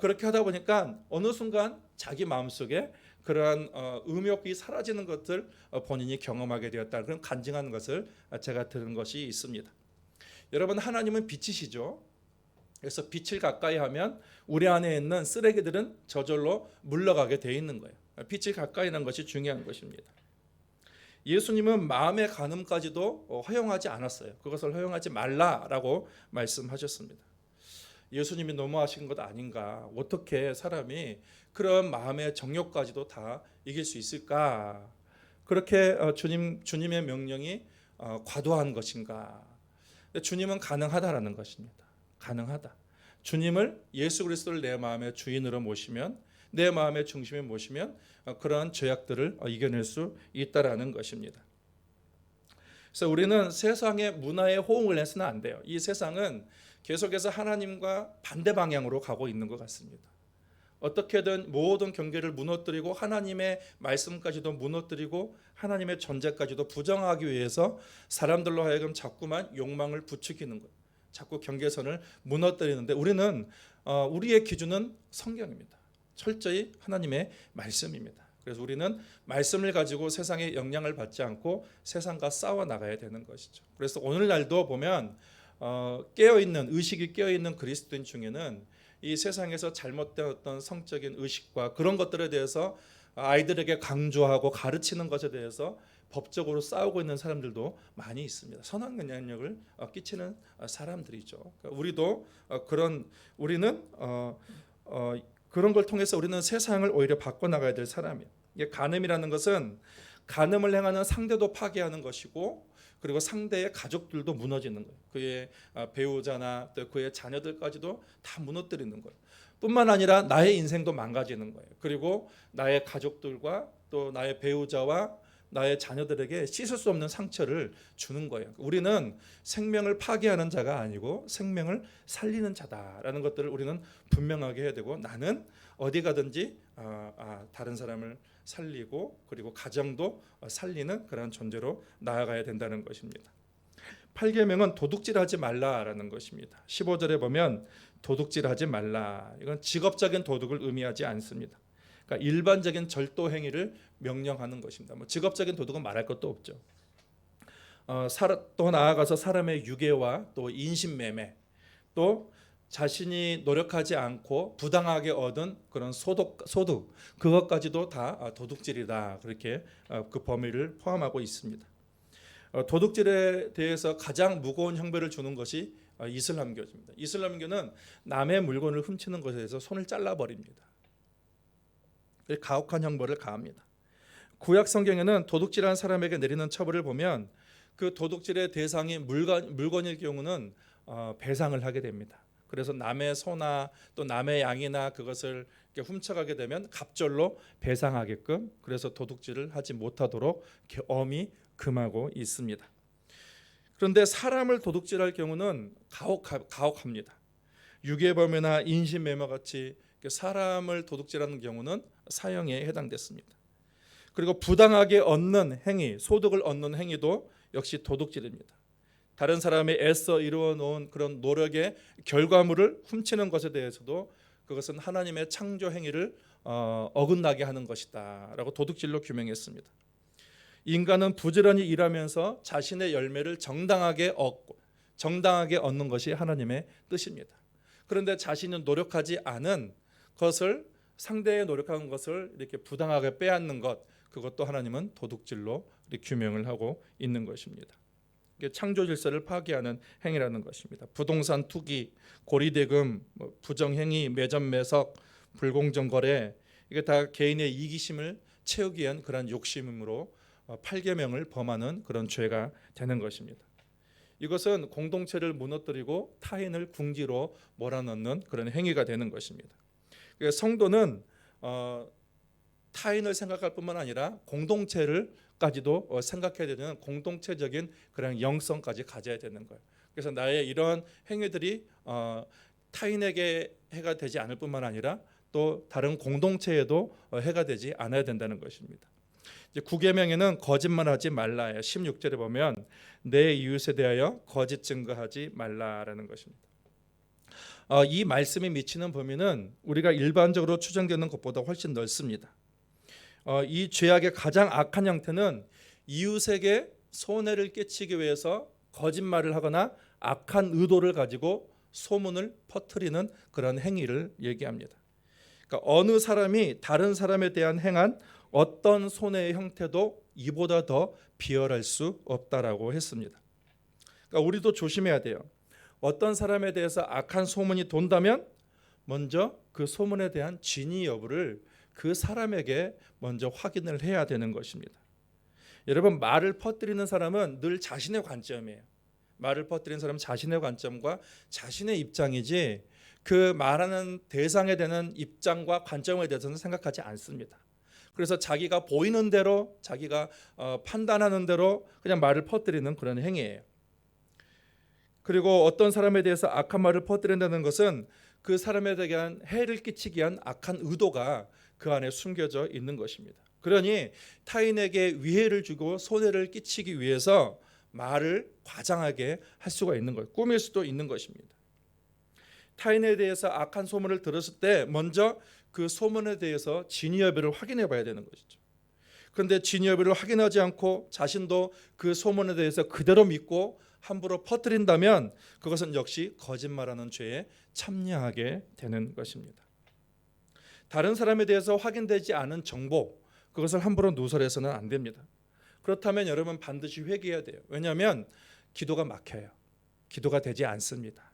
그렇게 하다 보니까 어느 순간 자기 마음속에 그러한 음욕이 사라지는 것을 본인이 경험하게 되었다. 그런 간증하는 것을 제가 들은 것이 있습니다. 여러분, 하나님은 빛이시죠. 그래서 빛을 가까이 하면 우리 안에 있는 쓰레기들은 저절로 물러가게 돼 있는 거예요. 빛을 가까이 하는 것이 중요한 것입니다. 예수님은 마음의 간음까지도 허용하지 않았어요. 그것을 허용하지 말라라고 말씀하셨습니다. 예수님이 너무하신 것 아닌가? 어떻게 사람이 그런 마음의 정욕까지도 다 이길 수 있을까? 그렇게 주님의 명령이 과도한 것인가? 주님은 가능하다라는 것입니다. 가능하다. 주님을 예수 그리스도를 내 마음의 주인으로 모시면 내 마음의 중심에 모시면 그러한 죄악들을 이겨낼 수 있다라는 것입니다. 그래서 우리는 세상의 문화에 호응을 해서는 안 돼요. 이 세상은 계속해서 하나님과 반대 방향으로 가고 있는 것 같습니다. 어떻게든 모든 경계를 무너뜨리고 하나님의 말씀까지도 무너뜨리고 하나님의 존재까지도 부정하기 위해서 사람들로 하여금 자꾸만 욕망을 부추기는 거예요. 자꾸 경계선을 무너뜨리는데 우리는 우리의 기준은 성경입니다. 철저히 하나님의 말씀입니다. 그래서 우리는 말씀을 가지고 세상의 영향을 받지 않고 세상과 싸워 나가야 되는 것이죠. 그래서 오늘날도 보면 깨어있는 의식이 깨어있는 그리스도인 중에는 이 세상에서 잘못된 어떤 성적인 의식과 그런 것들에 대해서 아이들에게 강조하고 가르치는 것에 대해서 법적으로 싸우고 있는 사람들도 많이 있습니다. 선한 영향력을 끼치는 사람들이죠. 그러니까 우리는 그런 걸 통해서 우리는 세상을 오히려 바꿔나가야 될 사람이에요. 이게 간음이라는 것은 간음을 행하는 상대도 파괴하는 것이고 그리고 상대의 가족들도 무너지는 거예요. 그의 배우자나 또 그의 자녀들까지도 다 무너뜨리는 거예요. 뿐만 아니라 나의 인생도 망가지는 거예요. 그리고 나의 가족들과 또 나의 배우자와 나의 자녀들에게 씻을 수 없는 상처를 주는 거예요. 우리는 생명을 파괴하는 자가 아니고 생명을 살리는 자다라는 것들을 우리는 분명하게 해야 되고 나는 어디 가든지 다른 사람을 살리고 그리고 가정도 살리는 그런 존재로 나아가야 된다는 것입니다. 8계명은 도둑질하지 말라라는 것입니다. 15절에 보면 도둑질하지 말라. 이건 직업적인 도둑을 의미하지 않습니다. 그러니까 일반적인 절도 행위를 명령하는 것입니다. 직업적인 도둑은 말할 것도 없죠. 또 나아가서 사람의 유괴와 또 인신매매, 또 자신이 노력하지 않고 부당하게 얻은 그런 소득 그것까지도 다 도둑질이다. 그렇게 그 범위를 포함하고 있습니다. 도둑질에 대해서 가장 무거운 형벌을 주는 것이 이슬람교입니다. 이슬람교는 남의 물건을 훔치는 것에 대해서 손을 잘라버립니다. 가혹한 형벌을 가합니다. 구약 성경에는 도둑질한 사람에게 내리는 처벌을 보면 그 도둑질의 대상이 물건일 경우는 배상을 하게 됩니다. 그래서 남의 소나 또 남의 양이나 그것을 이렇게 훔쳐가게 되면 갑절로 배상하게끔, 그래서 도둑질을 하지 못하도록 이렇게 엄히 금하고 있습니다. 그런데 사람을 도둑질할 경우는 가혹합니다. 유괴범이나 인신매매 같이 사람을 도둑질하는 경우는 사형에 해당됐습니다. 그리고 부당하게 얻는 행위, 소득을 얻는 행위도 역시 도둑질입니다. 다른 사람이 애써 이루어 놓은 그런 노력의 결과물을 훔치는 것에 대해서도 그것은 하나님의 창조 행위를 어긋나게 하는 것이다 라고 도둑질로 규명했습니다. 인간은 부지런히 일하면서 자신의 열매를 정당하게 얻는 것이 하나님의 뜻입니다. 그런데 자신은 노력하지 않은 것을, 상대의 노력한 것을 이렇게 부당하게 빼앗는 것, 그것도 하나님은 도둑질로 규명을 하고 있는 것입니다. 이게 창조 질서를 파괴하는 행위라는 것입니다. 부동산 투기, 고리대금, 부정행위, 매점매석, 불공정 거래, 이게 다 개인의 이기심을 채우기 위한 그런 욕심으로 8계명을 범하는 그런 죄가 되는 것입니다. 이것은 공동체를 무너뜨리고 타인을 궁지로 몰아넣는 그런 행위가 되는 것입니다. 성도는 타인을 생각할 뿐만 아니라 공동체를까지도 생각해야 되는 공동체적인 그런 영성까지 가져야 되는 거예요. 그래서 나의 이런 행위들이 타인에게 해가 되지 않을 뿐만 아니라 또 다른 공동체에도 해가 되지 않아야 된다는 것입니다. 이제 9계명에는 거짓말하지 말라예요. 16절에 보면 내 이웃에 대하여 거짓 증거하지 말라라는 것입니다. 이 말씀이 미치는 범위는 우리가 일반적으로 추정되는 것보다 훨씬 넓습니다. 이 죄악의 가장 악한 형태는 이웃에게 손해를 끼치기 위해서 거짓말을 하거나 악한 의도를 가지고 소문을 퍼뜨리는 그런 행위를 얘기합니다. 그러니까 어느 사람이 다른 사람에 대한 행한 어떤 손해의 형태도 이보다 더 비열할 수 없다라고 했습니다. 그러니까 우리도 조심해야 돼요. 어떤 사람에 대해서 악한 소문이 돈다면 먼저 그 소문에 대한 진위 여부를 그 사람에게 먼저 확인을 해야 되는 것입니다. 여러분, 말을 퍼뜨리는 사람은 늘 자신의 관점이에요. 말을 퍼뜨리는 사람은 자신의 관점과 자신의 입장이지 그 말하는 대상에 대한 입장과 관점에 대해서는 생각하지 않습니다. 그래서 자기가 보이는 대로, 자기가 판단하는 대로 그냥 말을 퍼뜨리는 그런 행위예요. 그리고 어떤 사람에 대해서 악한 말을 퍼뜨린다는 것은 그 사람에 대한 해를 끼치기 위한 악한 의도가 그 안에 숨겨져 있는 것입니다. 그러니 타인에게 위해를 주고 손해를 끼치기 위해서 말을 과장하게 할 수가 있는 거예요. 꾸밀 수도 있는 것입니다. 타인에 대해서 악한 소문을 들었을 때 먼저 그 소문에 대해서 진위 여부를 확인해 봐야 되는 것이죠. 그런데 진위 여부를 확인하지 않고 자신도 그 소문에 대해서 그대로 믿고 함부로 퍼뜨린다면 그것은 역시 거짓말하는 죄에 참여하게 되는 것입니다. 다른 사람에 대해서 확인되지 않은 정보, 그것을 함부로 누설해서는 안 됩니다. 그렇다면 여러분 반드시 회개해야 돼요. 왜냐하면 기도가 막혀요. 기도가 되지 않습니다.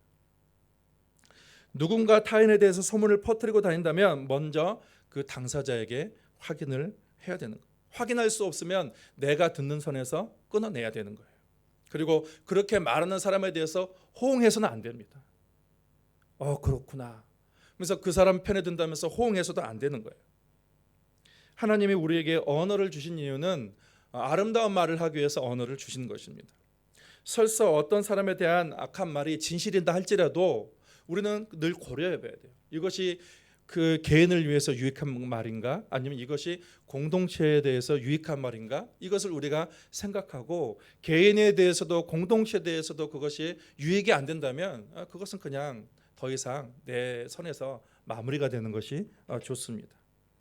누군가 타인에 대해서 소문을 퍼뜨리고 다닌다면 먼저 그 당사자에게 확인을 해야 되는 거예요. 확인할 수 없으면 내가 듣는 선에서 끊어내야 되는 거예요. 그리고 그렇게 말하는 사람에 대해서 호응해서는 안 됩니다. 그렇구나. 그래서 그 사람 편에 든다면서 호응해서도 안 되는 거예요. 하나님이 우리에게 언어를 주신 이유는 아름다운 말을 하기 위해서 언어를 주신 것입니다. 설사 어떤 사람에 대한 악한 말이 진실이다 할지라도 우리는 늘 고려해 봐야 돼요. 이것이 그 개인을 위해서 유익한 말인가? 아니면 이것이 공동체에 대해서 유익한 말인가? 이것을 우리가 생각하고 개인에 대해서도 공동체에 대해서도 그것이 유익이 안 된다면 그것은 그냥 더 이상 내 선에서 마무리가 되는 것이 좋습니다.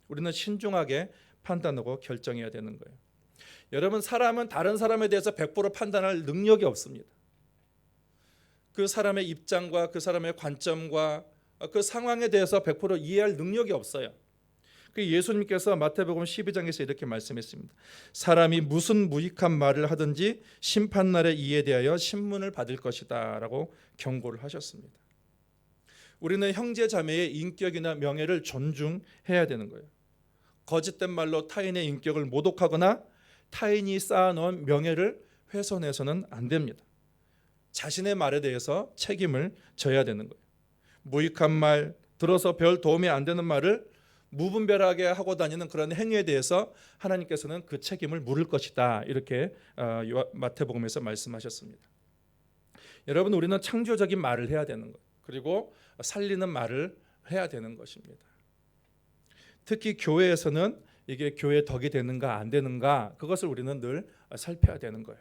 우리는 신중하게 판단하고 결정해야 되는 거예요. 여러분, 사람은 다른 사람에 대해서 100% 판단할 능력이 없습니다. 그 사람의 입장과 그 사람의 관점과 그 상황에 대해서 100% 이해할 능력이 없어요. 그 예수님께서 마태복음 12장에서 이렇게 말씀했습니다. 사람이 무슨 무익한 말을 하든지 심판날에 이에 대하여 신문을 받을 것이다 라고 경고를 하셨습니다. 우리는 형제 자매의 인격이나 명예를 존중해야 되는 거예요. 거짓된 말로 타인의 인격을 모독하거나 타인이 쌓아놓은 명예를 훼손해서는 안 됩니다. 자신의 말에 대해서 책임을 져야 되는 거예요. 무익한 말, 들어서 별 도움이 안 되는 말을 무분별하게 하고 다니는 그런 행위에 대해서 하나님께서는 그 책임을 물을 것이다, 이렇게 마태복음에서 말씀하셨습니다. 여러분, 우리는 창조적인 말을 해야 되는 거예요. 그리고 살리는 말을 해야 되는 것입니다. 특히 교회에서는 이게 교회의 덕이 되는가 안 되는가, 그것을 우리는 늘 살펴야 되는 거예요.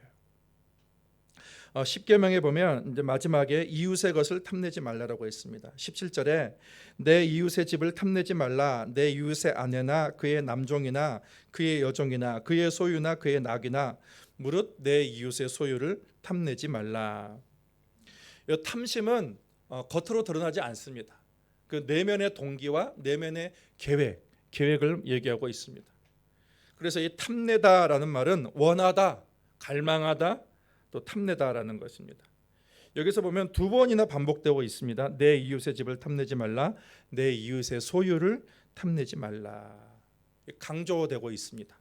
10계명에 보면 이제 마지막에 이웃의 것을 탐내지 말라라고 했습니다. 17절에 내 이웃의 집을 탐내지 말라. 내 이웃의 아내나 그의 남종이나 그의 여종이나 그의 소유나 그의 낙이나 무릇 내 이웃의 소유를 탐내지 말라. 이 탐심은 겉으로 드러나지 않습니다. 그 내면의 동기와 내면의 계획을 얘기하고 있습니다. 그래서 이 탐내다라는 말은 원하다, 갈망하다, 또 탐내다라는 것입니다. 여기서 보면 두 번이나 반복되고 있습니다. 내 이웃의 집을 탐내지 말라, 내 이웃의 소유를 탐내지 말라. 강조되고 있습니다.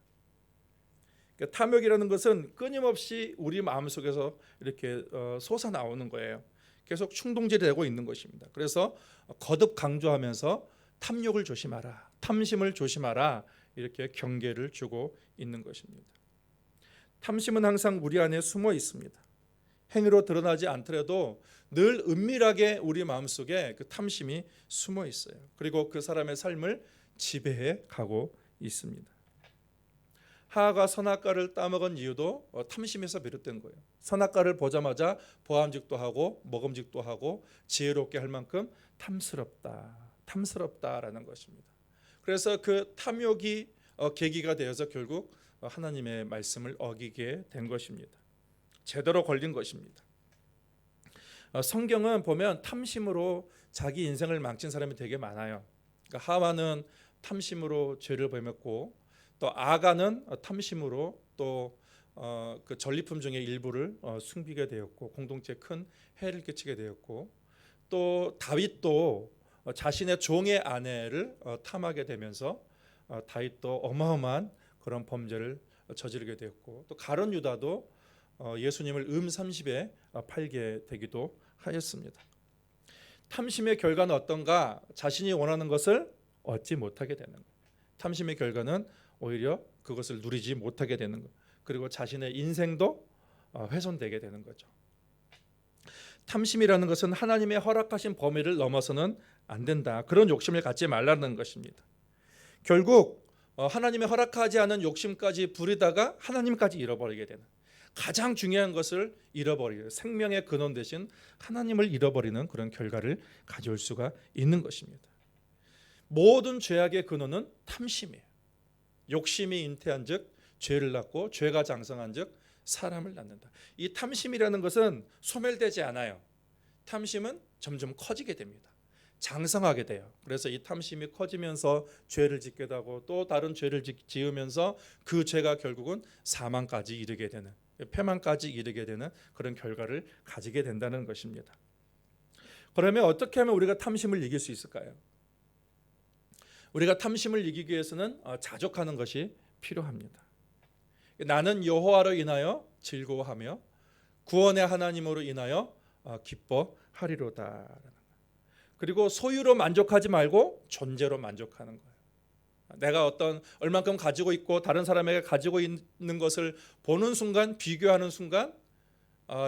그러니까 탐욕이라는 것은 끊임없이 우리 마음속에서 이렇게 솟아나오는 거예요. 계속 충동질이 되고 있는 것입니다. 그래서 거듭 강조하면서 탐욕을 조심하라, 탐심을 조심하라, 이렇게 경계를 주고 있는 것입니다. 탐심은 항상 우리 안에 숨어 있습니다. 행위로 드러나지 않더라도 늘 은밀하게 우리 마음속에 그 탐심이 숨어 있어요. 그리고 그 사람의 삶을 지배해 가고 있습니다. 하하가 선악과를 따먹은 이유도 탐심에서 비롯된 거예요. 선악과를 보자마자 보암직도 하고 먹음직도 하고 지혜롭게 할 만큼 탐스럽다라는 것입니다. 그래서 그 탐욕이 계기가 되어서 결국 하나님의 말씀을 어기게 된 것입니다. 제대로 걸린 것입니다. 성경은 보면 탐심으로 자기 인생을 망친 사람이 되게 많아요. 그러니까 하와는 탐심으로 죄를 범했고, 또 아가는 탐심으로 또 그 전리품 중에 일부를 숨기게 되었고 공동체에 큰 해를 끼치게 되었고, 또 다윗도 자신의 종의 아내를 탐하게 되면서 다윗도 어마어마한 그런 범죄를 저지르게 되었고, 또 가룟 유다도 예수님을 30에 팔게 되기도 하였습니다. 탐심의 결과는 어떤가? 자신이 원하는 것을 얻지 못하게 되는 거예요. 탐심의 결과는 오히려 그것을 누리지 못하게 되는 것, 그리고 자신의 인생도 훼손되게 되는 거죠. 탐심이라는 것은 하나님의 허락하신 범위를 넘어서는 안 된다, 그런 욕심을 갖지 말라는 것입니다. 결국 하나님의 허락하지 않은 욕심까지 부리다가 하나님까지 잃어버리게 되는, 가장 중요한 것을 잃어버리는, 생명의 근원 대신 하나님을 잃어버리는 그런 결과를 가져올 수가 있는 것입니다. 모든 죄악의 근원은 탐심이에요. 욕심이 잉태한 즉 죄를 낳고, 죄가 장성한 즉 사람을 낳는다. 이 탐심이라는 것은 소멸되지 않아요. 탐심은 점점 커지게 됩니다. 장성하게 돼요. 그래서 이 탐심이 커지면서 죄를 짓게 되고, 또 다른 죄를 지으면서 그 죄가 결국은 사망까지 이르게 되는, 패망까지 이르게 되는 그런 결과를 가지게 된다는 것입니다. 그러면 어떻게 하면 우리가 탐심을 이길 수 있을까요? 우리가 탐심을 이기기 위해서는 자족하는 것이 필요합니다. 나는 여호와로 인하여 즐거워하며 구원의 하나님으로 인하여 기뻐하리로다. 그리고 소유로 만족하지 말고 존재로 만족하는 거예요. 내가 얼만큼 가지고 있고 다른 사람에게 가지고 있는 것을 보는 순간, 비교하는 순간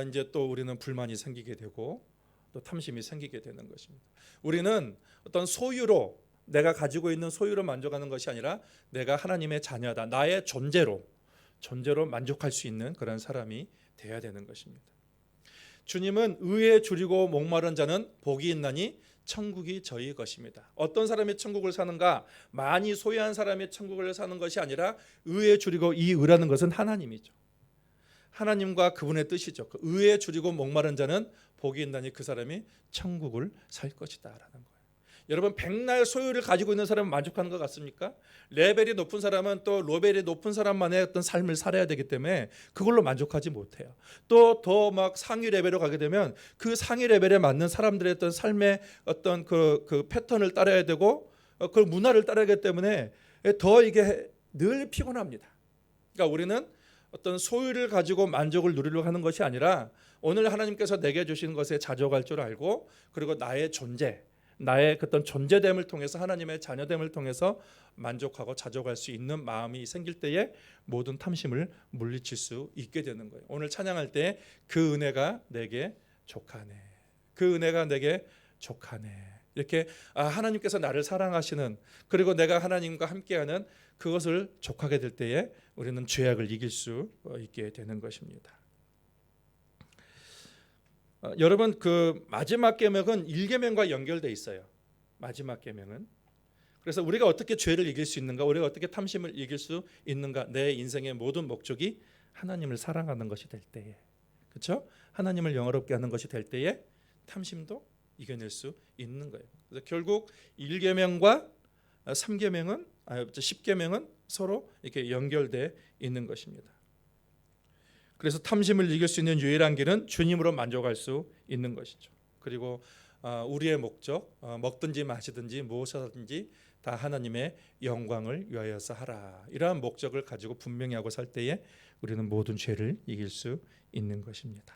이제 또 우리는 불만이 생기게 되고 또 탐심이 생기게 되는 것입니다. 우리는 어떤 소유로, 내가 가지고 있는 소유로 만족하는 것이 아니라 내가 하나님의 자녀다, 나의 존재로 만족할 수 있는 그런 사람이 되어야 되는 것입니다. 주님은 의에 줄이고 목마른 자는 복이 있나니 천국이 저희 것입니다. 어떤 사람이 천국을 사는가? 많이 소유한 사람이 천국을 사는 것이 아니라 의에 줄이고, 이 의라는 것은 하나님이죠. 하나님과 그분의 뜻이죠. 그 의에 줄이고 목마른 자는 복이 있나니 그 사람이 천국을 살 것이다 라는 거예요. 여러분, 백날 소유를 가지고 있는 사람은 만족하는 것 같습니까? 레벨이 높은 사람은 또 레벨이 높은 사람만의 어떤 삶을 살아야 되기 때문에 그걸로 만족하지 못해요. 또 더 막 상위 레벨로 가게 되면 그 상위 레벨에 맞는 사람들의 어떤 삶의 어떤 그 패턴을 따라야 되고, 그 문화를 따라야 하기 때문에 더 이게 늘 피곤합니다. 그러니까 우리는 어떤 소유를 가지고 만족을 누리려고 하는 것이 아니라 오늘 하나님께서 내게 주신 것에 자족할 줄 알고, 그리고 나의 존재, 나의 어떤 존재됨을 통해서, 하나님의 자녀됨을 통해서 만족하고 자족할 수 있는 마음이 생길 때에 모든 탐심을 물리칠 수 있게 되는 거예요. 오늘 찬양할 때 그 은혜가 내게 족하네, 그 은혜가 내게 족하네, 이렇게 하나님께서 나를 사랑하시는, 그리고 내가 하나님과 함께하는 그것을 족하게 될 때에 우리는 죄악을 이길 수 있게 되는 것입니다. 여러분, 그 마지막 계명은 1계명과 연결돼 있어요. 마지막 계명은. 그래서 우리가 어떻게 죄를 이길 수 있는가, 우리가 어떻게 탐심을 이길 수 있는가, 내 인생의 모든 목적이 하나님을 사랑하는 것이 될 때에, 그렇죠? 하나님을 영화롭게 하는 것이 될 때에 탐심도 이겨낼 수 있는 거예요. 그래서 결국 1계명과 3계명은 10계명은 서로 이렇게 연결돼 있는 것입니다. 그래서 탐심을 이길 수 있는 유일한 길은 주님으로 만족할 수 있는 것이죠. 그리고 우리의 목적, 먹든지 마시든지 무엇을 하든지 다 하나님의 영광을 위하여서 하라, 이러한 목적을 가지고 분명히 하고 살 때에 우리는 모든 죄를 이길 수 있는 것입니다.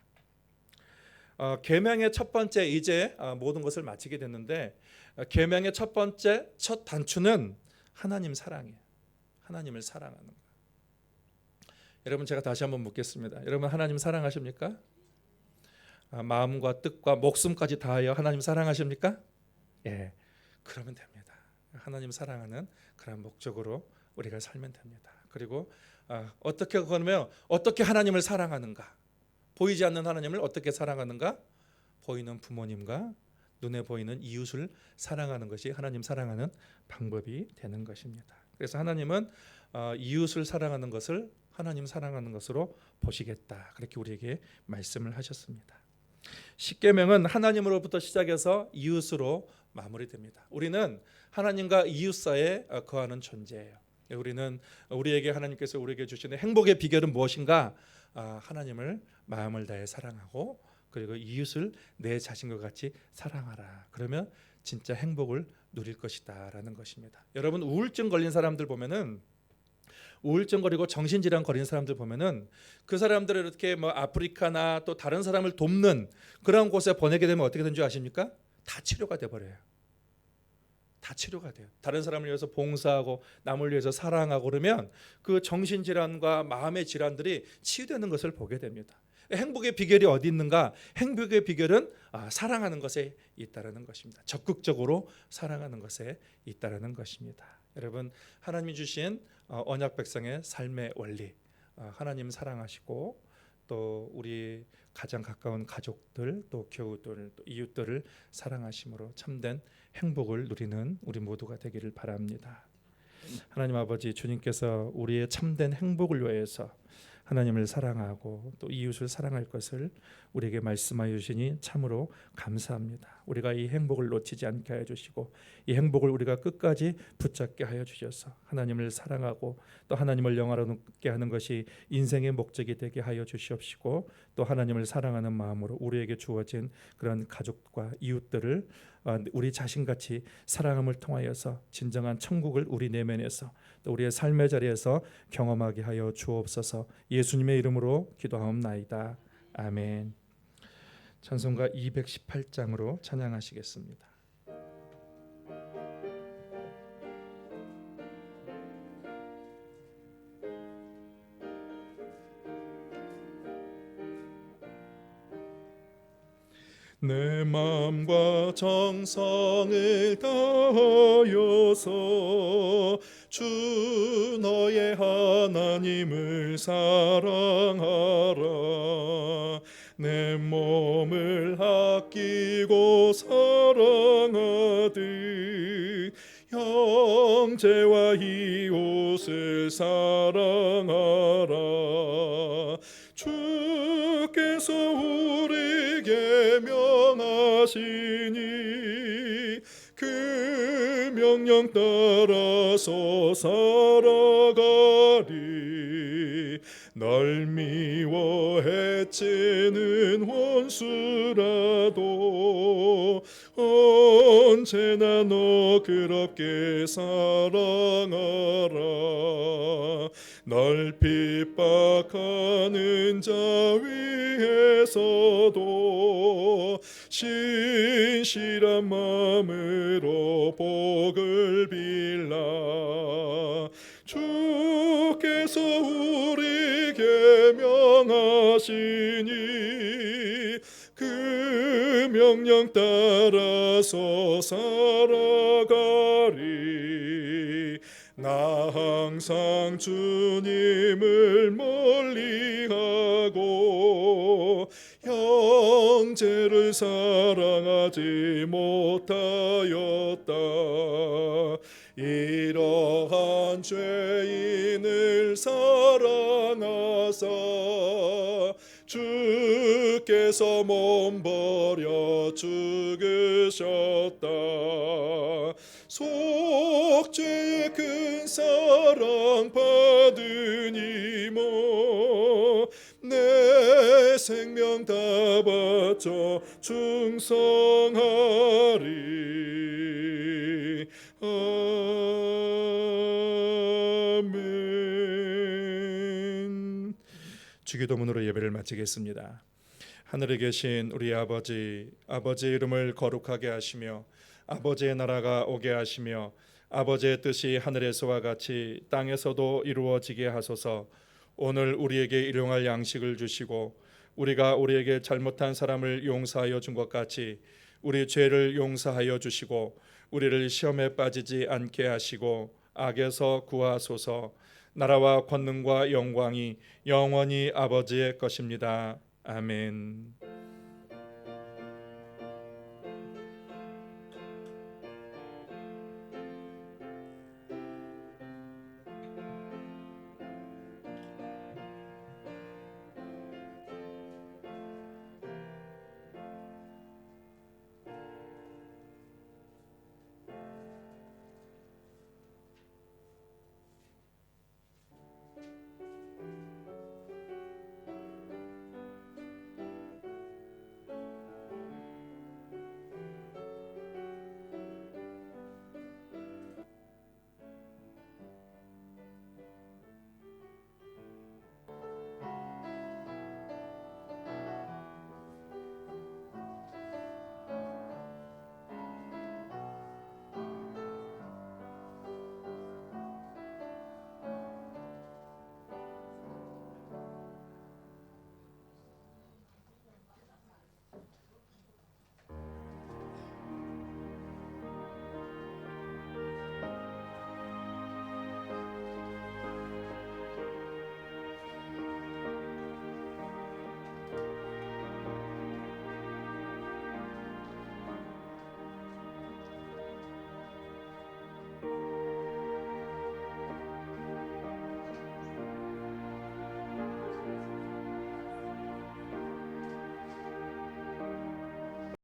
계명의 첫 번째, 이제 모든 것을 마치게 됐는데, 계명의 첫 번째, 첫 단추는 하나님 사랑이에요. 하나님을 사랑하는 거예요. 여러분, 제가 다시 한번 묻겠습니다. 여러분, 하나님 사랑하십니까? 마음과 뜻과 목숨까지 다하여 하나님 사랑하십니까? 예, 그러면 됩니다. 하나님 사랑하는 그런 목적으로 우리가 살면 됩니다. 그리고 어떻게 그러면 어떻게 하나님을 사랑하는가? 보이지 않는 하나님을 어떻게 사랑하는가? 보이는 부모님과 눈에 보이는 이웃을 사랑하는 것이 하나님 사랑하는 방법이 되는 것입니다. 그래서 하나님은 이웃을 사랑하는 것을 하나님 사랑하는 것으로 보시겠다, 그렇게 우리에게 말씀을 하셨습니다. 10계명은 하나님으로부터 시작해서 이웃으로 마무리됩니다. 우리는 하나님과 이웃 사이에 거하는 존재예요. 우리는 우리에게 하나님께서 우리에게 주시는 행복의 비결은 무엇인가? 하나님을 마음을 다해 사랑하고, 그리고 이웃을 내 자신과 같이 사랑하라. 그러면 진짜 행복을 누릴 것이다라는 것입니다. 여러분, 우울증 걸린 사람들 보면은, 우울증 걸리고 정신질환 걸린 사람들 보면은 그 사람들을 이렇게 아프리카나 또 다른 사람을 돕는 그런 곳에 보내게 되면 어떻게 되는 줄 아십니까? 다 치료가 돼 버려요. 다 치료가 돼요. 다른 사람을 위해서 봉사하고 남을 위해서 사랑하고 그러면 그 정신질환과 마음의 질환들이 치유되는 것을 보게 됩니다. 행복의 비결이 어디 있는가? 행복의 비결은 사랑하는 것에 있다라는 것입니다. 적극적으로 사랑하는 것에 있다라는 것입니다. 여러분, 하나님이 주신 언약 백성의 삶의 원리, 하나님 사랑하시고 또 우리 가장 가까운 가족들, 또 교우들, 또 이웃들을 사랑하심으로 참된 행복을 누리는 우리 모두가 되기를 바랍니다. 하나님 아버지, 주님께서 우리의 참된 행복을 위해서 하나님을 사랑하고 또 이웃을 사랑할 것을 우리에게 말씀하여 주시니 참으로 감사합니다. 우리가 이 행복을 놓치지 않게 하여 주시고, 이 행복을 우리가 끝까지 붙잡게 하여 주셔서 하나님을 사랑하고 또 하나님을 영화롭게 하는 것이 인생의 목적이 되게 하여 주시옵시고, 또 하나님을 사랑하는 마음으로 우리에게 주어진 그런 가족과 이웃들을 우리 자신같이 사랑함을 통하여서 진정한 천국을 우리 내면에서 또 우리의 삶의 자리에서 경험하게 하여 주옵소서. 예수님의 이름으로 기도하옵나이다. 아멘. 찬송가 218장으로 찬양하시겠습니다. 내 마음과 정성을 다하여서 주 너의 하나님을 사랑하라. 내 몸을 아끼고 사랑하듯 형제와 이웃을 사랑하라. 주께서 우리에게 명하시니 그 명령 따라서 살아가리. 널 미워 해치는 원수라도 언제나 너 그렇게 사랑하라. 널 핍박하는 자 위에서도 신실한 마음으로 복을 빌라. 주께서 우리에게 명하시니 그 명령 따라서 살아가리. 나 항상 주님을 멀리하고 형제를 사랑하지 못하였다. 이러한 죄인을 사랑하사 주께서 몸버려 죽으셨다. 속죄의 큰 사랑 받으니 뭐 내 생명 다 바쳐 충성하리. 아멘. 주기도문으로 예배를 마치겠습니다. 하늘에 계신 우리 아버지의 이름을 거룩하게 하시며 아버지의 나라가 오게 하시며 아버지의 뜻이 하늘에서와 같이 땅에서도 이루어지게 하소서. 오늘 우리에게 일용할 양식을 주시고 우리가 우리에게 잘못한 사람을 용서하여 준 것 같이 우리 죄를 용서하여 주시고 우리를 시험에 빠지지 않게 하시고 악에서 구하소서. 나라와 권능과 영광이 영원히 아버지의 것입니다. 아멘.